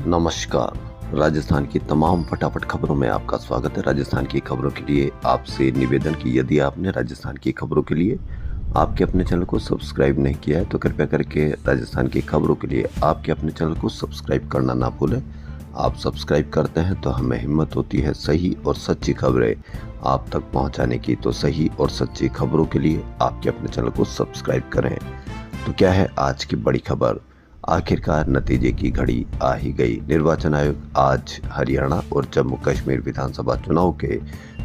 नमस्कार। राजस्थान की तमाम फटाफट खबरों में आपका स्वागत है। राजस्थान की खबरों के लिए आपसे निवेदन कि यदि आपने राजस्थान की खबरों के लिए आपके अपने चैनल को सब्सक्राइब नहीं किया है तो कृपया करके राजस्थान की खबरों के लिए आपके अपने चैनल को सब्सक्राइब करना ना भूलें। आप सब्सक्राइब करते हैं तो हमें हिम्मत होती है सही और सच्ची खबरें आप तक पहुंचाने की। तो सही और सच्ची खबरों के लिए आपके अपने चैनल को सब्सक्राइब करें। तो क्या है आज की बड़ी खबर? आखिरकार नतीजे की घड़ी आ ही गई। निर्वाचन आयोग आज हरियाणा और जम्मू कश्मीर विधानसभा चुनाव के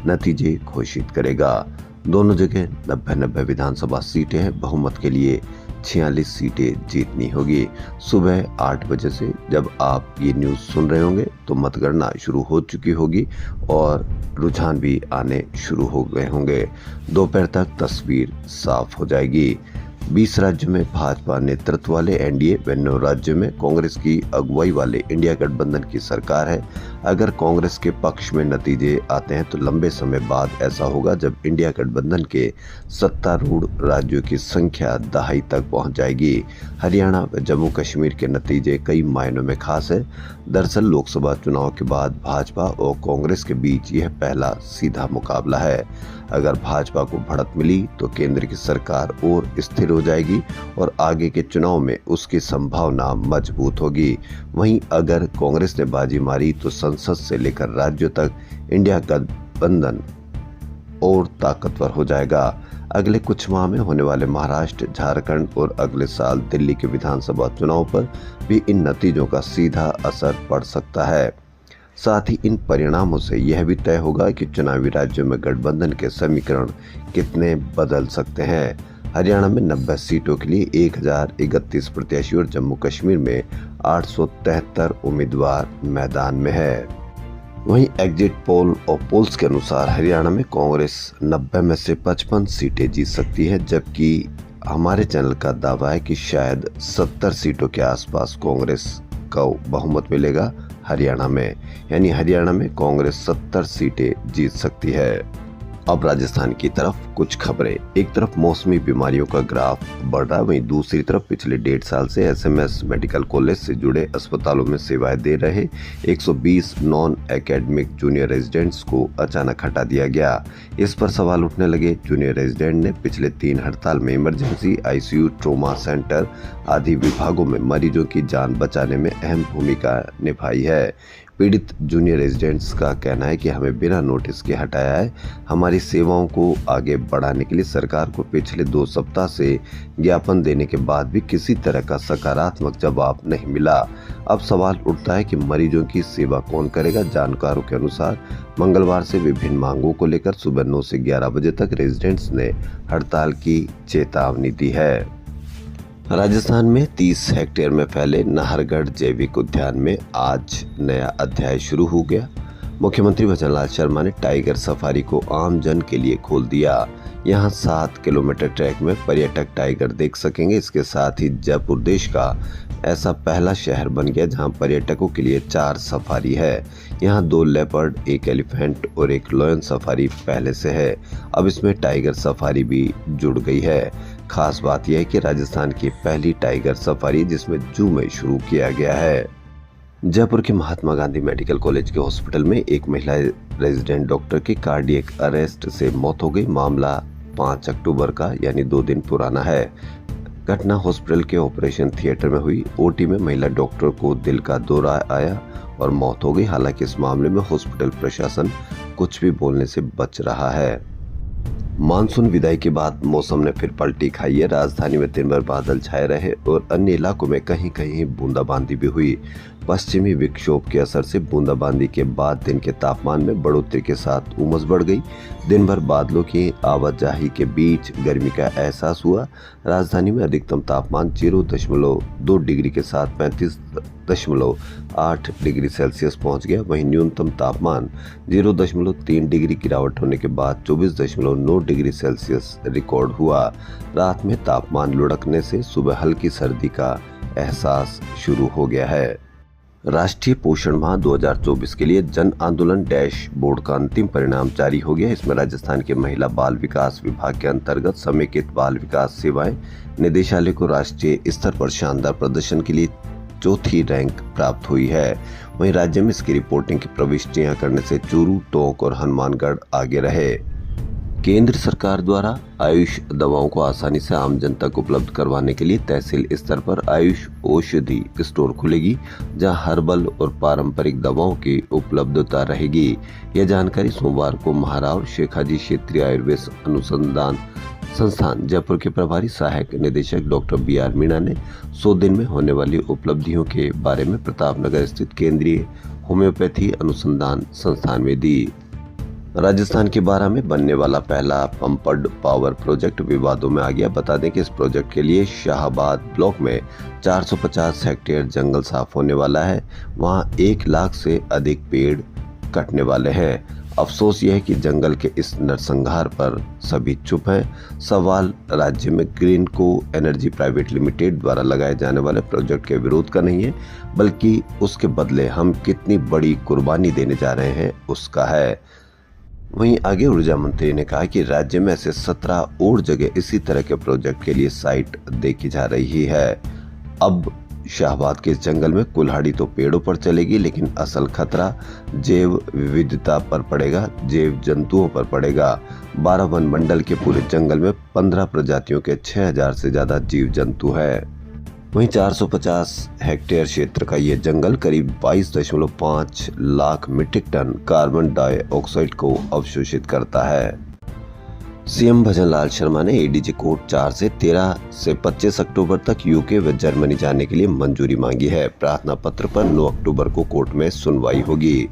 नतीजे घोषित करेगा। दोनों जगह 90 विधानसभा सीटें हैं। बहुमत के लिए 46 सीटें जीतनी होगी। सुबह 8 बजे से जब आप ये न्यूज़ सुन रहे होंगे तो मतगणना शुरू हो चुकी होगी और रुझान भी आने शुरू हो गए होंगे। दोपहर तक तस्वीर साफ हो जाएगी। 20 राज्यों में भाजपा नेतृत्व वाले एनडीए व 9 राज्यों में कांग्रेस की अगुवाई वाले इंडिया गठबंधन की सरकार है। अगर कांग्रेस के पक्ष में नतीजे आते हैं तो लंबे समय बाद ऐसा होगा जब इंडिया गठबंधन के सत्तारूढ़ राज्यों की संख्या दहाई तक पहुंच जाएगी। हरियाणा व जम्मू कश्मीर के नतीजे कई मायनों में खास है। दरअसल लोकसभा चुनाव के बाद भाजपा और कांग्रेस के बीच यह पहला सीधा मुकाबला है। अगर भाजपा को बढ़त मिली तो केंद्र की सरकार और स्थिर हो जाएगी और आगे के चुनाव में उसकी संभावना मजबूत होगी। वहीं अगर कांग्रेस ने बाजी मारी तो संसद से लेकर राज्यों तक इंडिया गठबंधन और ताकतवर हो जाएगा। अगले कुछ माह में होने वाले महाराष्ट्र, झारखंड और अगले साल दिल्ली के विधानसभा चुनाव पर भी इन नतीजों का सीधा असर पड़ सकता है। साथ ही इन परिणामों से यह भी तय होगा कि चुनावी राज्यों में गठबंधन के समीकरण कितने बदल सकते हैं। हरियाणा में 90 सीटों के लिए 1031 प्रत्याशी और जम्मू कश्मीर में 873 उम्मीदवार मैदान में है। वहीं एग्जिट पोल और पोल्स के अनुसार हरियाणा में कांग्रेस 90 में से 55 सीटें जीत सकती है, जबकि हमारे चैनल का दावा है कि शायद 70 सीटों के आसपास कांग्रेस को बहुमत मिलेगा हरियाणा में। यानी हरियाणा में कांग्रेस 70 सीटें जीत सकती है। अब राजस्थान की तरफ कुछ खबरें। एक तरफ मौसमी बीमारियों का ग्राफ बढ़ रहा है, वहीं दूसरी तरफ पिछले 1.5 साल से एसएमएस मेडिकल कॉलेज से जुड़े अस्पतालों में सेवाएं दे रहे 120 नॉन एकेडमिक जूनियर रेजिडेंट्स को अचानक हटा दिया गया। इस पर सवाल उठने लगे। जूनियर रेजिडेंट ने पिछले 3 हड़ताल में इमरजेंसी, आईसीयू, ट्रॉमा सेंटर आदि विभागों में मरीजों की जान बचाने में अहम भूमिका निभाई है। पीड़ित जूनियर रेजिडेंट्स का कहना है कि हमें बिना नोटिस के हटाया है। हमारी सेवाओं को आगे बढ़ाने के लिए सरकार को पिछले 2 सप्ताह से ज्ञापन देने के बाद भी किसी तरह का सकारात्मक जवाब नहीं मिला। अब सवाल उठता है कि मरीजों की सेवा कौन करेगा। जानकारों के अनुसार मंगलवार से विभिन्न मांगों को लेकर सुबह 9 से 11 बजे तक रेजिडेंट्स ने हड़ताल की चेतावनी दी है। राजस्थान में 30 हेक्टेयर में फैले नाहरगढ़ जैविक उद्यान में आज नया अध्याय शुरू हो गया। मुख्यमंत्री भजनलाल शर्मा ने टाइगर सफारी को आम जन के लिए खोल दिया। यहां 7 किलोमीटर ट्रैक में पर्यटक टाइगर देख सकेंगे। इसके साथ ही जयपुर देश का ऐसा पहला शहर बन गया जहां पर्यटकों के लिए 4 सफारी है। यहां 2 लेपर्ड, 1 एलिफेंट और 1 लायन सफारी पहले से है। अब इसमें टाइगर सफारी भी जुड़ गई है। खास बात यह है कि राजस्थान की पहली टाइगर सफारी जिसमें जू में शुरू किया गया है। जयपुर के महात्मा गांधी मेडिकल कॉलेज के हॉस्पिटल में एक महिला रेजिडेंट डॉक्टर की कार्डियक अरेस्ट से मौत हो गई। मामला 5 अक्टूबर का यानी 2 दिन पुराना है। घटना हॉस्पिटल के ऑपरेशन थिएटर में हुई। ओटी में महिला डॉक्टर को दिल का दौरा आया और मौत हो गई। हालांकि इस मामले में हॉस्पिटल प्रशासन कुछ भी बोलने से बच रहा है। मानसून विदाई के बाद मौसम ने फिर पलटी खाई है। राजधानी में दिन भर बादल छाए रहे और अन्य इलाकों में कहीं कहीं बूंदाबांदी भी हुई। पश्चिमी विक्षोभ के असर से बूंदाबांदी के बाद दिन के तापमान में बढ़ोतरी के साथ उमस बढ़ गई। दिन भर बादलों की आवाजाही के बीच गर्मी का एहसास हुआ। राजधानी में अधिकतम तापमान 0.2 डिग्री के साथ 35.8 डिग्री सेल्सियस पहुंच गया। वहीं न्यूनतम तापमान 0.3 डिग्री गिरावट होने के बाद 24.9 डिग्री सेल्सियस रिकॉर्ड हुआ। रात में तापमान लुढ़कने से सुबह हल्की सर्दी का एहसास शुरू हो गया है। राष्ट्रीय पोषण माह 2024 के लिए जन आंदोलन डैशबोर्ड का अंतिम परिणाम जारी हो गया। इसमें राजस्थान के महिला बाल विकास विभाग के अंतर्गत समेकित बाल विकास सेवाएं निदेशालय को राष्ट्रीय स्तर पर शानदार प्रदर्शन के लिए चौथी रैंक प्राप्त हुई है। वहीं राज्य में इसकी रिपोर्टिंग की प्रविष्टियां करने से चूरू, टोंक और हनुमानगढ़ आगे रहे। केंद्र सरकार द्वारा आयुष दवाओं को आसानी से आम जनता को उपलब्ध करवाने के लिए तहसील स्तर पर आयुष औषधि स्टोर खुलेगी, जहां हर्बल और पारंपरिक दवाओं की उपलब्धता रहेगी। यह जानकारी सोमवार को महाराव शेखाजी क्षेत्रीय आयुर्वेद अनुसंधान संस्थान जयपुर के प्रभारी सहायक निदेशक डॉक्टर BR मीणा ने 100 दिन में होने वाली उपलब्धियों के बारे में प्रतापनगर स्थित केंद्रीय होम्योपैथी अनुसंधान संस्थान में दी। राजस्थान के बारां में बनने वाला पहला पंप्ड पावर प्रोजेक्ट विवादों में आ गया। बता दें कि इस प्रोजेक्ट के लिए शाहबाद ब्लॉक में 450 हेक्टेयर जंगल साफ होने वाला है। वहां 1 लाख से अधिक पेड़ कटने वाले हैं। अफसोस यह है कि जंगल के इस नरसंहार पर सभी चुप हैं। सवाल राज्य में ग्रीनको एनर्जी प्राइवेट लिमिटेड द्वारा लगाए जाने वाले प्रोजेक्ट के विरोध का नहीं है, बल्कि उसके बदले हम कितनी बड़ी कुर्बानी देने जा रहे हैं उसका है। वहीं आगे ऊर्जा मंत्री ने कहा कि राज्य में ऐसे 17 और जगह इसी तरह के प्रोजेक्ट के लिए साइट देखी जा रही है। अब शाहबाद के इस जंगल में कुल्हाड़ी तो पेड़ों पर चलेगी, लेकिन असल खतरा जैव विविधता पर पड़ेगा, जैव जंतुओं पर पड़ेगा। 12 वन मंडल के पूरे जंगल में 15 प्रजातियों के 6000 से ज्यादा जीव जंतु है। वहीं 450 हेक्टेयर क्षेत्र का ये जंगल करीब 22.5 lakh metric ton carbon dioxide को अवशोषित करता है। सीएम भजन लाल शर्मा ने एडीजी कोर्ट 4 से 13 से 25 अक्टूबर तक यूके व जर्मनी जाने के लिए मंजूरी मांगी है। प्रार्थना पत्र पर 9 अक्टूबर को कोर्ट में सुनवाई होगी।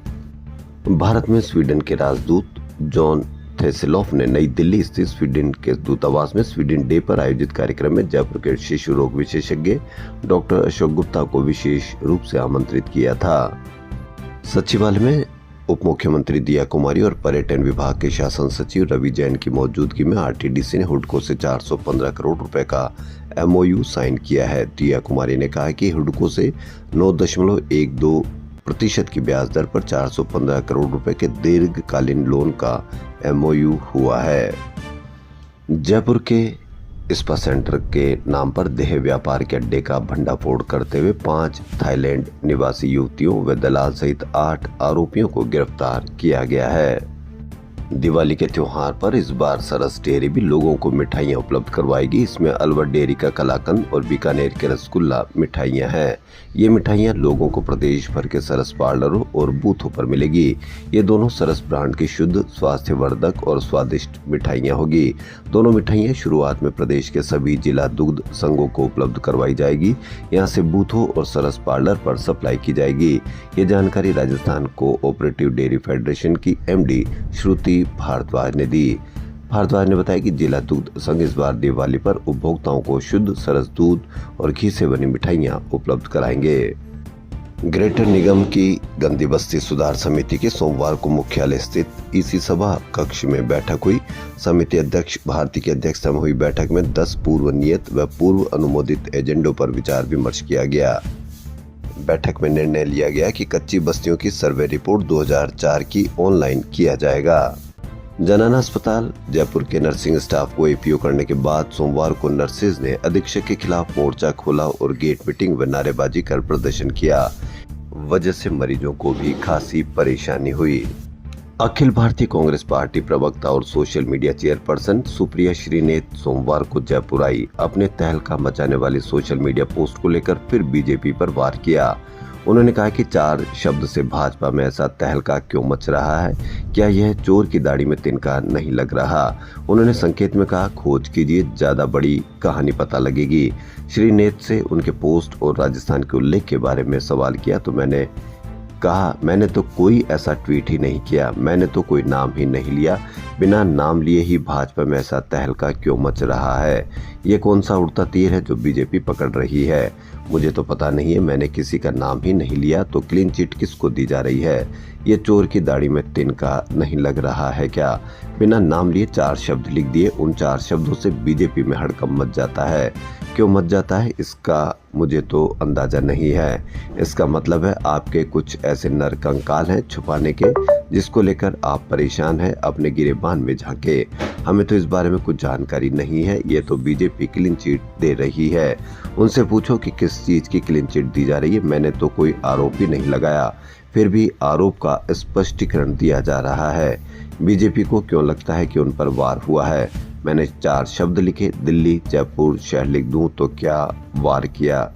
भारत में स्वीडन के राजदूत जॉन थेसिलॉफ ने नई दिल्ली स्थित स्वीडन के दूतावास में स्वीडन डे पर आयोजित कार्यक्रम में जयपुर के शिशु रोग विशेषज्ञ डॉक्टर अशोक गुप्ता को विशेष रूप से आमंत्रित किया था। सचिवालय में उप मुख्यमंत्री दिया कुमारी और पर्यटन विभाग के शासन सचिव रवि जैन की मौजूदगी में आरटीडीसी ने हुडको से 415 करोड़ रुपए का MOU साइन किया है। दिया कुमारी ने कहा कि हुडको से 9.12% की ब्याज दर पर 415 करोड़ रुपए के दीर्घकालीन लोन का MOU हुआ है। जयपुर के स्पा सेंटर के नाम पर देह व्यापार के अड्डे का भंडाफोड़ करते हुए 5 थाईलैंड निवासी युवतियों व दलाल सहित 8 आरोपियों को गिरफ्तार किया गया है। दिवाली के त्योहार पर इस बार सरस डेयरी भी लोगों को मिठाइयां उपलब्ध करवाएगी। इसमें अलवर डेयरी का कलाकंद और बीकानेर के रसगुल्ला मिठाइयां हैं। ये मिठाइयां लोगों को प्रदेश भर के सरस पार्लरों और बूथों पर मिलेगी। ये दोनों सरस ब्रांड की शुद्ध, स्वास्थ्यवर्धक और स्वादिष्ट मिठाइयां होगी। दोनों मिठाइयां शुरुआत में प्रदेश के सभी जिला दुग्ध संघों को उपलब्ध करवाई जाएगी। यहाँ से बूथों और सरस पार्लर पर सप्लाई की जाएगी। ये जानकारी राजस्थान कोऑपरेटिव डेयरी फेडरेशन की MD श्रुति भारद्वाज ने दी। भारद्वाज ने बताया कि जिला दुग्ध संघ इस बार दिवाली पर उपभोक्ताओं को शुद्ध सरस दूध और घी से बनी मिठाइयां उपलब्ध कराएंगे। ग्रेटर निगम की गंदी बस्ती सुधार समिति के सोमवार को मुख्यालय स्थित EC सभा कक्ष में बैठक हुई। समिति अध्यक्ष भारती की अध्यक्षता में हुई बैठक में 10 पूर्व नियत व पूर्व अनुमोदित एजेंडों पर विचार विमर्श किया गया। बैठक में निर्णय लिया गया कि कच्ची बस्तियों की सर्वे रिपोर्ट 2004 की ऑनलाइन किया जाएगा। जनाना अस्पताल जयपुर के नर्सिंग स्टाफ को APO करने के बाद सोमवार को नर्सेज ने अधीक्षक के खिलाफ मोर्चा खोला और गेट मीटिंग व नारेबाजी कर प्रदर्शन किया। वजह से मरीजों को भी खासी परेशानी हुई। अखिल भारतीय कांग्रेस पार्टी प्रवक्ता और social media chairperson Supriya Shrinate सोमवार को जयपुर आई। अपने तहलका मचाने वाली सोशल मीडिया पोस्ट को लेकर फिर बीजेपी पर वार किया। उन्होंने कहा कि 4 शब्द से भाजपा में ऐसा तहलका क्यों मच रहा है? क्या यह चोर की दाढ़ी में तिनका नहीं लग रहा? उन्होंने संकेत में कहा, खोज कीजिए, ज्यादा बड़ी कहानी पता लगेगी। श्रीनेत से उनके पोस्ट और राजस्थान के उल्लेख के बारे में सवाल किया तो मैंने कहा, मैंने तो कोई ऐसा ट्वीट ही नहीं किया, मैंने तो कोई नाम ही नहीं लिया। बिना नाम लिए ही भाजपा में ऐसा तहलका क्यों मच रहा है? ये कौन सा उड़ता तीर है जो बीजेपी पकड़ रही है? मुझे तो पता नहीं है। मैंने किसी का नाम ही नहीं लिया तो क्लीन चिट किसको दी जा रही है? ये चोर की दाढ़ी में तिनका नहीं लग रहा है क्या? बिना नाम लिए 4 शब्द लिख दिए। उन 4 शब्दों से बीजेपी में हड़कंप मच जाता है। क्यों मच जाता है इसका मुझे तो अंदाजा नहीं है। इसका मतलब है आपके कुछ ऐसे नर कंकाल हैं छुपाने के, जिसको लेकर आप परेशान हैं, अपने गिरेबान में झांके। हमें तो इस बारे में कुछ जानकारी नहीं है, ये तो बीजेपी क्लीन चिट दे रही है। उनसे पूछो कि किस चीज की क्लीन चिट दी जा रही है। मैंने तो कोई आरोप भी नहीं लगाया, फिर भी आरोप का स्पष्टीकरण दिया जा रहा है। बीजेपी को क्यों लगता है कि उन पर वार हुआ है? मैंने 4 शब्द लिखे, दिल्ली जयपुर शहर लिख दूं तो क्या वार किया?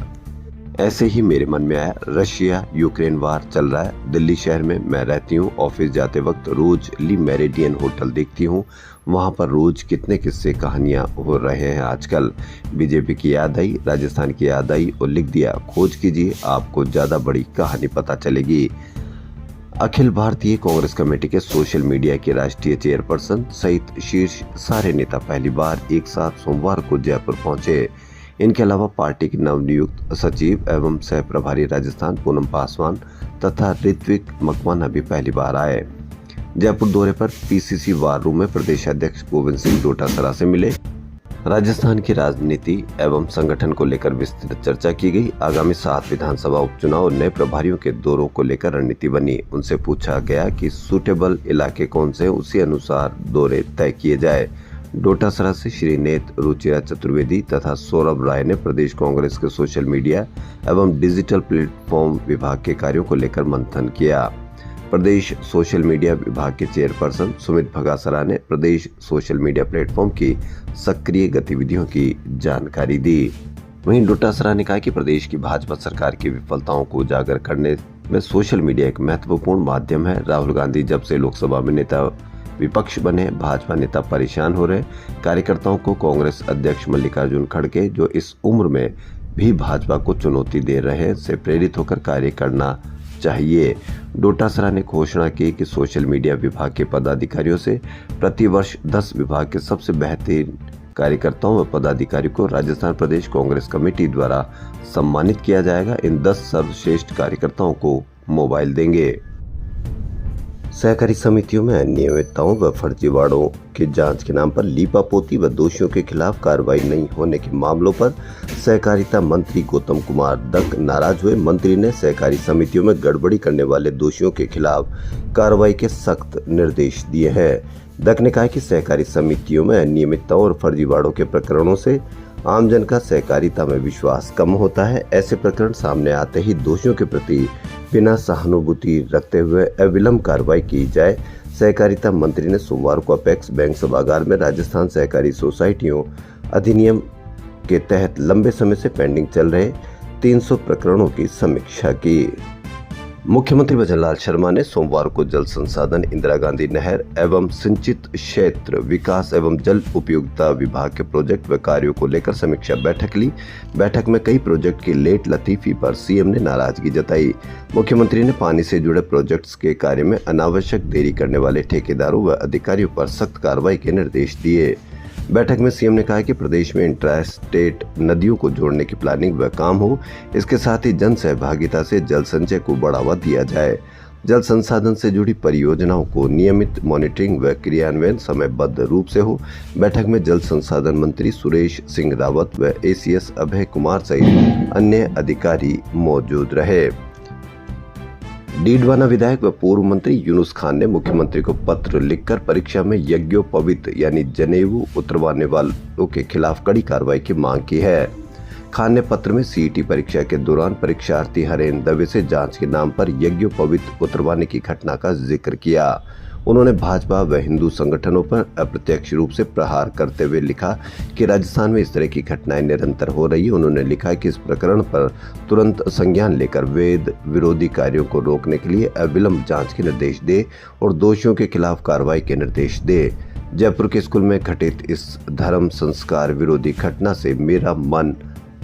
ऐसे ही मेरे मन में आया, रशिया यूक्रेन वार चल रहा है। दिल्ली शहर में मैं रहती हूँ, ऑफिस जाते वक्त रोज ली मेरिडियन होटल देखती हूँ, वहाँ पर रोज कितने किस्से कहानियां हो रहे हैं आजकल। बीजेपी की याद आई, राजस्थान की याद आई और लिख दिया, खोज कीजिए, आपको ज्यादा बड़ी कहानी पता चलेगी। अखिल भारतीय कांग्रेस कमेटी के सोशल मीडिया के राष्ट्रीय चेयरपर्सन सहित शीर्ष सारे नेता पहली बार एक साथ सोमवार को जयपुर पहुंचे। इनके अलावा पार्टी के नवनियुक्त सचिव एवं सह प्रभारी राजस्थान पूनम पासवान तथा ऋत्विक मकवाना भी पहली बार आए। जयपुर दौरे पर पीसीसी वार रूम में प्रदेश अध्यक्ष गोविंद सिंह डोटासरा से मिले। राजस्थान की राजनीति एवं संगठन को लेकर विस्तृत चर्चा की गई। आगामी 7 विधानसभा उपचुनाव और नए प्रभारियों के दौरों को लेकर रणनीति बनी। उनसे पूछा गया कि सूटेबल इलाके कौन से, उसी अनुसार दौरे तय किए जाए। डोटासरा से श्रीनेत, रुचिरा चतुर्वेदी तथा सौरभ राय ने प्रदेश कांग्रेस के सोशल मीडिया एवं डिजिटल प्लेटफॉर्म विभाग के कार्यों को लेकर मंथन किया। प्रदेश सोशल मीडिया विभाग के चेयरपर्सन सुमित भगासरा ने प्रदेश सोशल मीडिया प्लेटफॉर्म की सक्रिय गतिविधियों की जानकारी दी। वहीं डोटासरा ने कहा कि प्रदेश की भाजपा सरकार की विफलताओं को उजागर करने में सोशल मीडिया एक महत्वपूर्ण माध्यम है। राहुल गांधी जब से लोकसभा में नेता विपक्ष बने, भाजपा नेता परेशान हो रहे। कार्यकर्ताओं को कांग्रेस अध्यक्ष मल्लिकार्जुन खड़गे, जो इस उम्र में भी भाजपा को चुनौती दे रहे हैं, से प्रेरित होकर कार्य करना चाहिए। डोटासरा ने घोषणा की कि सोशल मीडिया विभाग के पदाधिकारियों से प्रतिवर्ष 10 विभाग के सबसे बेहतरीन कार्यकर्ताओं व पदाधिकारी को राजस्थान प्रदेश कांग्रेस कमेटी द्वारा सम्मानित किया जाएगा। इन 10 सर्वश्रेष्ठ कार्यकर्ताओं को मोबाइल देंगे। सहकारी समितियों में अनियमितताओं व फर्जीवाड़ों की जांच के नाम पर लीपापोती व दोषियों के खिलाफ कार्रवाई नहीं होने के मामलों पर सहकारिता मंत्री गौतम कुमार दत्त नाराज हुए। मंत्री ने सहकारी समितियों में गड़बड़ी करने वाले दोषियों के खिलाफ कार्रवाई के सख्त निर्देश दिए हैं। दत्त ने कहा कि सहकारी समितियों में अनियमितताओं और फर्जीवाड़ों के प्रकरणों से आमजन का सहकारिता में विश्वास कम होता है। ऐसे प्रकरण सामने आते ही दोषियों के प्रति बिना सहानुभूति रखते हुए अविलंब कार्रवाई की जाए। सहकारिता मंत्री ने सोमवार को अपेक्स बैंक सभागार में राजस्थान सहकारी सोसाइटियों अधिनियम के तहत लंबे समय से पेंडिंग चल रहे 300 प्रकरणों की समीक्षा की। मुख्यमंत्री भजनलाल शर्मा ने सोमवार को जल संसाधन, इंदिरा गांधी नहर एवं सिंचित क्षेत्र विकास एवं जल उपयोगिता विभाग के प्रोजेक्ट व कार्यों को लेकर समीक्षा बैठक ली। बैठक में कई प्रोजेक्ट की लेट लतीफी पर सीएम ने नाराजगी जताई। मुख्यमंत्री ने पानी से जुड़े प्रोजेक्ट्स के कार्य में अनावश्यक देरी करने वाले ठेकेदारों व अधिकारियों पर सख्त कार्रवाई के निर्देश दिए। बैठक में सीएम ने कहा कि प्रदेश में इंट्रास्टेट नदियों को जोड़ने की प्लानिंग व काम हो, इसके साथ ही जन सहभागिता से जल संचय को बढ़ावा दिया जाए। जल संसाधन से जुड़ी परियोजनाओं को नियमित मॉनिटरिंग व क्रियान्वयन समयबद्ध रूप से हो। बैठक में जल संसाधन मंत्री सुरेश सिंह रावत व एसीएस अभय कुमार सहित अन्य अधिकारी मौजूद रहे। डीडवाना विधायक व पूर्व मंत्री यूनुस खान ने मुख्यमंत्री को पत्र लिखकर परीक्षा में यज्ञोपवीत यानी जनेऊ उतरवाने वालों के खिलाफ कड़ी कार्रवाई की मांग की है। खान ने पत्र में सीईटी परीक्षा के दौरान परीक्षार्थी हरेन दवे से जांच के नाम पर यज्ञोपवीत उतरवाने की घटना का जिक्र किया। उन्होंने भाजपा व हिंदू संगठनों पर अप्रत्यक्ष रूप से प्रहार करते हुए लिखा कि राजस्थान में इस तरह की घटनाएं निरंतर हो रही है। उन्होंने लिखा कि इस प्रकरण पर तुरंत संज्ञान लेकर वेद विरोधी कार्यों को रोकने के लिए अविलंब जांच के निर्देश दे और दोषियों के खिलाफ कार्रवाई के निर्देश दे। जयपुर के स्कूल में घटित इस धर्म संस्कार विरोधी घटना से मेरा मन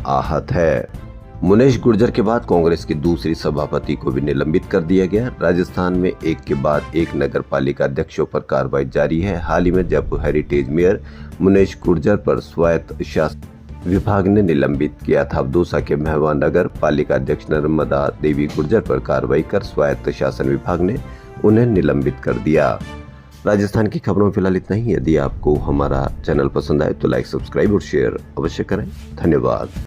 आहत है। मुनेश गुर्जर के बाद कांग्रेस की दूसरी सभापति को भी निलंबित कर दिया गया। राजस्थान में एक के बाद एक नगर पालिका अध्यक्षों पर कार्रवाई जारी है। हाल ही में जयपुर हेरिटेज मेयर मुनेश गुर्जर पर स्वायत्त शासन विभाग ने निलंबित किया था। दौसा के मेहमान नगर पालिका अध्यक्ष नर्मदा देवी गुर्जर पर कार्रवाई कर स्वायत्त शासन विभाग ने उन्हें निलंबित कर दिया। राजस्थान की खबरों में फिलहाल इतना ही। यदि आपको हमारा चैनल पसंद आए तो लाइक, सब्सक्राइब और शेयर अवश्य करें। धन्यवाद।